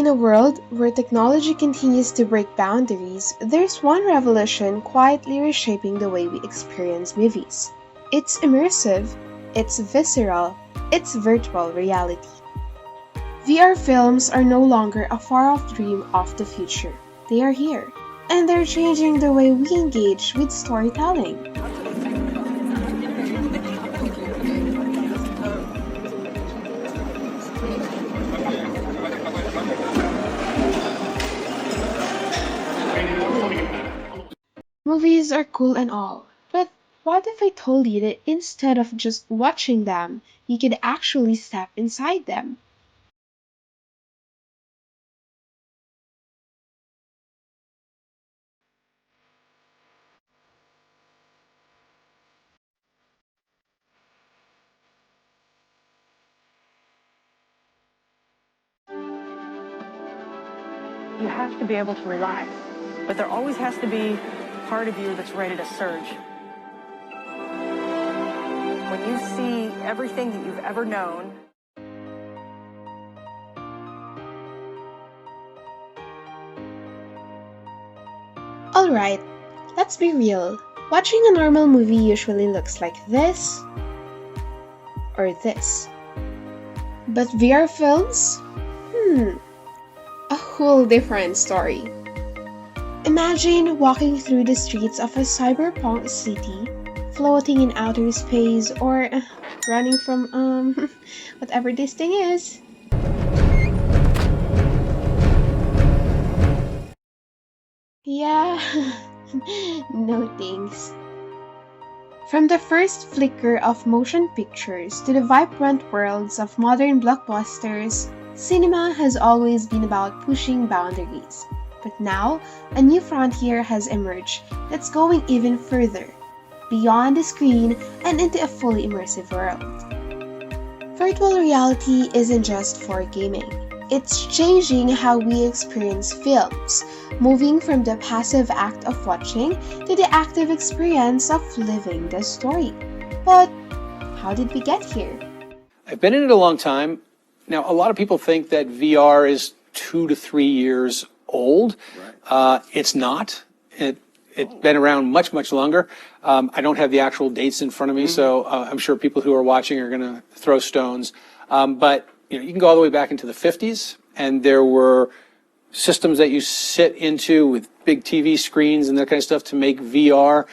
In a world where technology continues to break boundaries, there's one revolution quietly reshaping the way we experience movies. It's immersive, it's visceral, it's virtual reality. VR films are no longer a far-off dream of the future. They are here, and they're changing the way we engage with storytelling. Movies are cool and all, but what if I told you that instead of just watching them, you could actually step inside them? You have to be able to relax, but there always has to be part of you that's ready to surge. When you see everything that you've ever known, Alright, let's be real. Watching a normal movie usually looks like this or this. But VR films? A whole different story. Imagine walking through the streets of a cyberpunk city, floating in outer space, or running from, whatever this thing is. Yeah, no thanks. From the first flicker of motion pictures to the vibrant worlds of modern blockbusters, cinema has always been about pushing boundaries. But now, a new frontier has emerged that's going even further, beyond the screen and into a fully immersive world. Virtual reality isn't just for gaming. It's changing how we experience films, moving from the passive act of watching to the active experience of living the story. But how did we get here? I've been in it a long time. Now, a lot of people think that VR is 2 to 3 years old. It's not. It's been around much, much longer. I don't have the actual dates in front of me, so I'm sure people who are watching are going to throw stones. But you can go all the way back into the 50s, and there were systems that you sit into with big TV screens and that kind of stuff to make VR.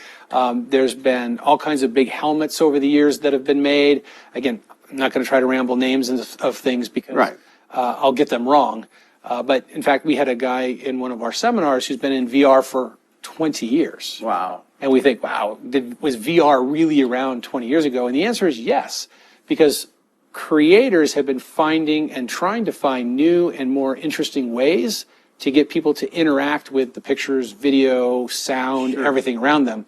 There's been all kinds of big helmets over the years that have been made. Again, I'm not going to try to ramble names of things because I'll get them wrong. But in fact, we had a guy in one of our seminars who's been in VR for 20 years. Wow. And we think, wow, was VR really around 20 years ago? And the answer is yes, because creators have been finding and trying to find new and more interesting ways to get people to interact with the pictures, video, sound, everything around them.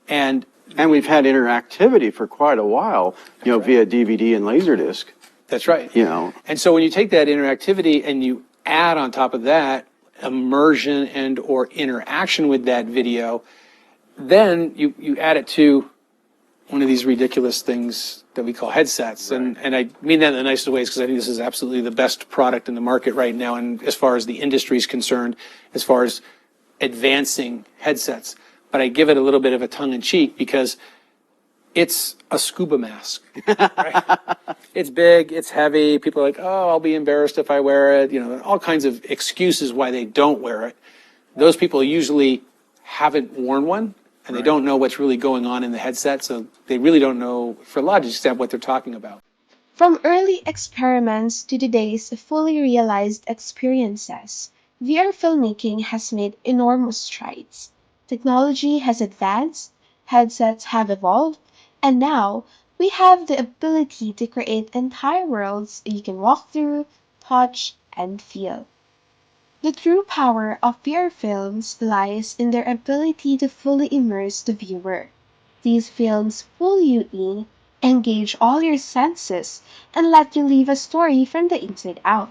And we've had interactivity for quite a while, via DVD and Laserdisc. That's right. And so when you take that interactivity and you add on top of that immersion and or interaction with that video, then you add it to one of these ridiculous things that we call headsets. And I mean that in the nicest ways because I think this is absolutely the best product in the market right now. And as far as the industry is concerned, as far as advancing headsets, but I give it a little bit of a tongue in cheek because it's a scuba mask. Right? It's big, it's heavy. People are like, oh, I'll be embarrassed if I wear it. All kinds of excuses why they don't wear it. Those people usually haven't worn one, and they don't know what's really going on in the headset, so they really don't know, for a large extent, what they're talking about. From early experiments to today's fully realized experiences, VR filmmaking has made enormous strides. Technology has advanced, headsets have evolved, and now we have the ability to create entire worlds you can walk through, touch, and feel. The true power of VR films lies in their ability to fully immerse the viewer. These films pull you in, engage all your senses, and let you live a story from the inside out.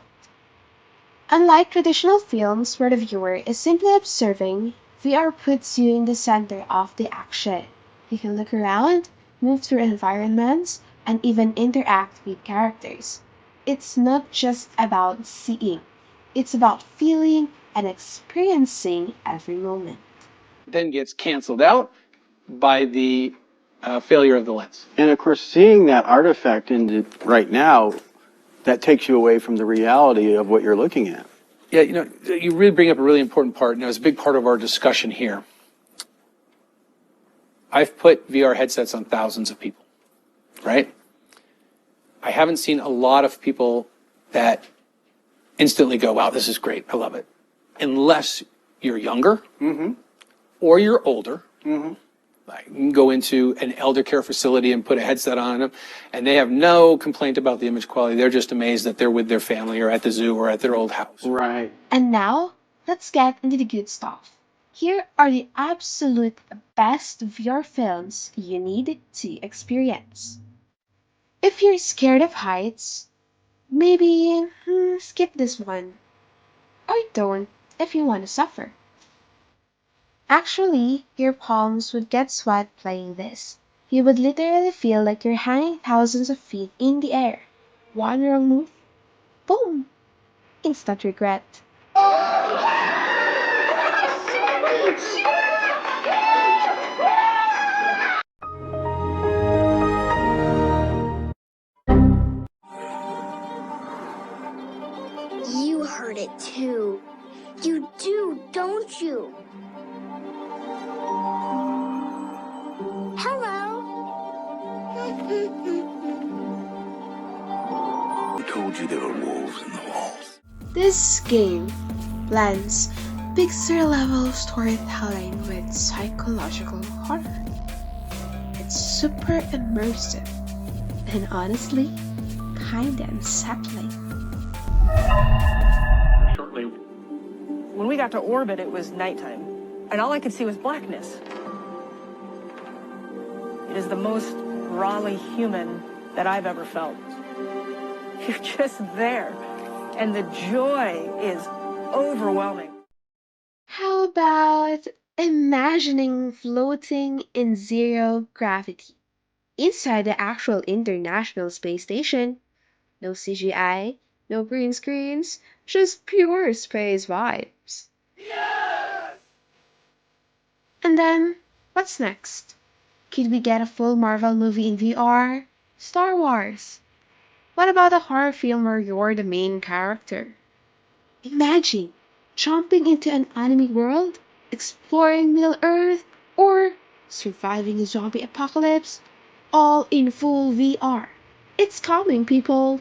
Unlike traditional films where the viewer is simply observing, VR puts you in the center of the action. You can look around, move through environments, and even interact with characters. It's not just about seeing, It's about feeling and experiencing every moment. Then gets canceled out by the failure of the lens. And of course, seeing that artifact right now, that takes you away from the reality of what you're looking at. Yeah, you really bring up a really important part, and it's a big part of our discussion here. I've put VR headsets on thousands of people, right? I haven't seen a lot of people that instantly go, wow, this is great, I love it. Unless you're younger or you're older. Like, you can go into an elder care facility and put a headset on them, and they have no complaint about the image quality. They're just amazed that they're with their family or at the zoo or at their old house. Right. And now, let's get into the good stuff. Here are the absolute best VR films you need to experience. If you're scared of heights, maybe skip this one. Or don't if you want to suffer. Actually, your palms would get sweat playing this. You would literally feel like you're hanging thousands of feet in the air. One wrong move, boom! Instant regret. You heard it too. You do, don't you? Hello. Who told you there were wolves in the walls? This game blends picture-level storytelling with psychological horror. It's super immersive and honestly, kinda unsettling. Shortly. When we got to orbit, it was nighttime, and all I could see was blackness. It is the most rawly human that I've ever felt. You're just there, and the joy is overwhelming. How about imagining floating in zero gravity inside the actual International Space Station? No CGI, no green screens, just pure space vibes. And then, what's next? Could we get a full Marvel movie in VR? Star Wars? What about a horror film where you're the main character? Imagine jumping into an anime world, exploring Middle Earth, or surviving a zombie apocalypse, all in full VR. It's coming, people!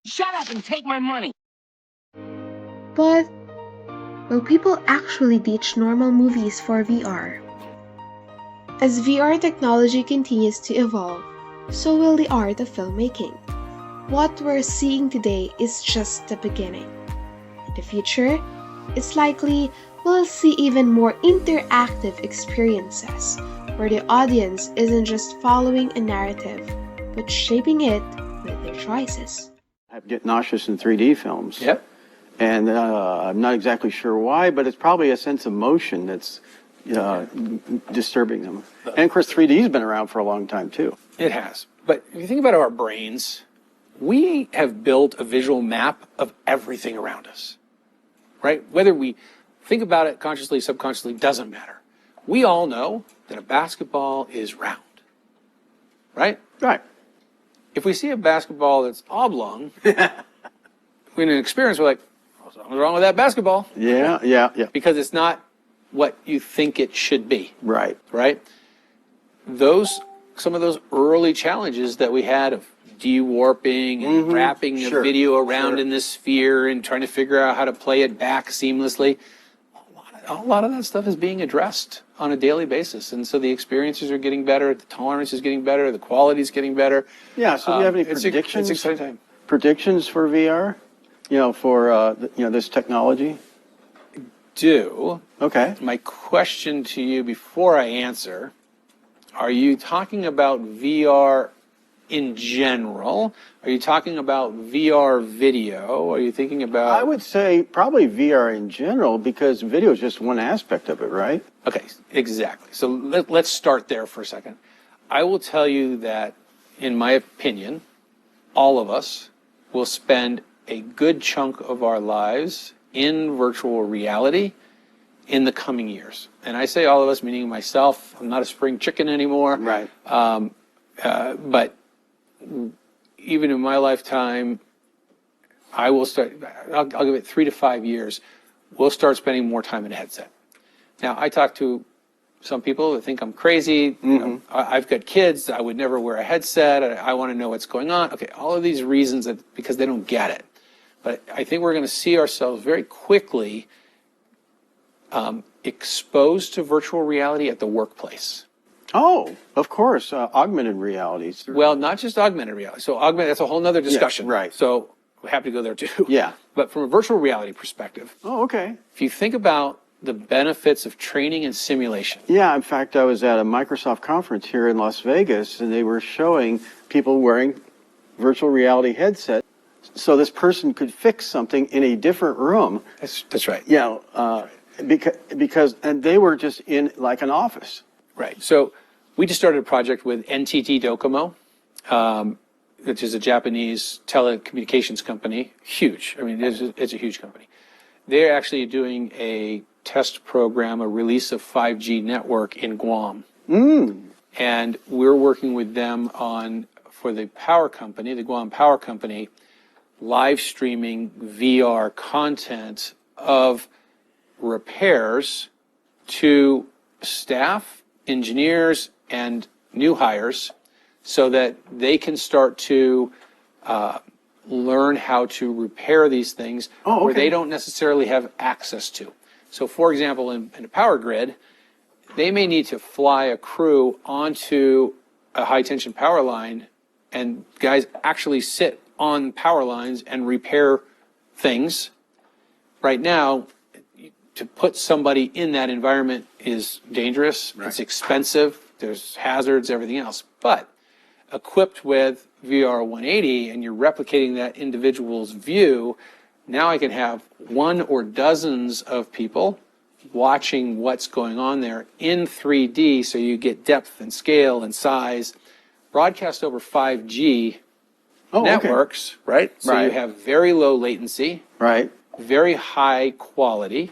Shut up and take my money! But will people actually ditch normal movies for VR? As VR technology continues to evolve, so will the art of filmmaking. What we're seeing today is just the beginning. In the future, it's likely we'll see even more interactive experiences where the audience isn't just following a narrative, but shaping it with their choices. I get nauseous in 3D films. Yep. And I'm not exactly sure why, but it's probably a sense of motion that's disturbing them. And of course, 3D's been around for a long time too. It has. But if you think about our brains, we have built a visual map of everything around us, right? Whether we think about it consciously, subconsciously, doesn't matter. We all know that a basketball is round, right? Right. If we see a basketball that's oblong, in an experience, we're like, what's wrong with that basketball? Yeah. Because it's not what you think it should be. Right. Right? Some of those early challenges that we had of de-warping and wrapping the video around in this sphere and trying to figure out how to play it back seamlessly, a lot of that stuff is being addressed on a daily basis. And so the experiences are getting better, the tolerance is getting better, the quality is getting better. Yeah, so do you have any predictions? It's exciting time. Predictions for VR? For this technology? Do. Okay. My question to you before I answer Are you talking about VR in general? Are you talking about VR video? Are you thinking about... I would say probably VR in general, because video is just one aspect of it, right? Okay, exactly. So let's start there for a second. I will tell you that, in my opinion, all of us will spend a good chunk of our lives in virtual reality in the coming years. And I say all of us, meaning myself. I'm not a spring chicken anymore. Right. But even in my lifetime, I will start, I'll give it 3 to 5 years, we'll start spending more time in a headset. Now, I talk to some people that think I'm crazy. You know, I've got kids. I would never wear a headset. I want to know what's going on. Okay, all of these reasons because they don't get it. But I think we're going to see ourselves very quickly exposed to virtual reality at the workplace. Oh, of course, augmented realities. Well, not just augmented reality. So that's a whole other discussion. Yeah, right. So we're happy to go there too. Yeah. But from a virtual reality perspective, Oh, okay. if you think about the benefits of training and simulation. Yeah, in fact, I was at a Microsoft conference here in Las Vegas, and they were showing people wearing virtual reality headsets, so this person could fix something in a different room. That's right. Yeah, because and they were just in like an office. Right. So we just started a project with NTT Docomo, which is a Japanese telecommunications company. Huge. I mean, it's a huge company. They're actually doing a test program, a release of 5G network in Guam. And we're working with them on, for the power company, the Guam Power Company, live streaming VR content of repairs to staff, engineers, and new hires so that they can start to learn how to repair these things where they don't necessarily have access to. So, for example, in a power grid, they may need to fly a crew onto a high-tension power line, and guys actually sit on power lines and repair things. Right now, to put somebody in that environment is dangerous. Right. It's expensive. There's hazards, everything else. But equipped with VR 180 and you're replicating that individual's view, now I can have one or dozens of people watching what's going on there in 3D, so you get depth and scale and size, broadcast over 5G networks, right? So you have very low latency, very high quality,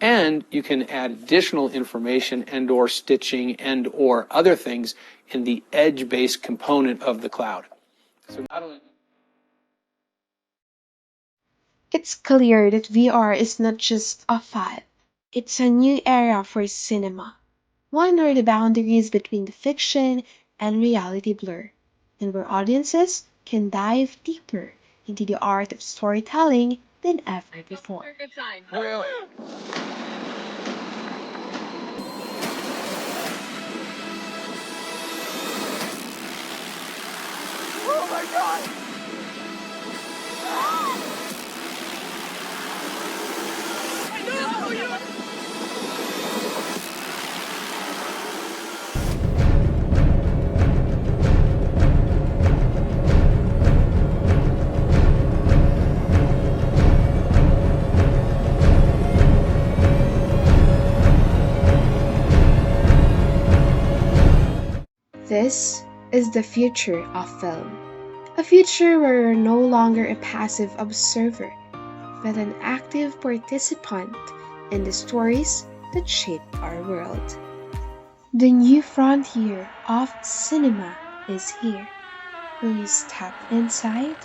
and you can add additional information and or stitching and or other things in the edge-based component of the cloud. So not only... It's clear that VR is not just a fad. It's a new era for cinema, one where the boundaries between the fiction and reality blur, and where audiences can dive deeper into the art of storytelling than ever before. Really? Oh my God! This is the future of film. A future where you're no longer a passive observer, but an active participant in the stories that shape our world. The new frontier of cinema is here. Will you step inside?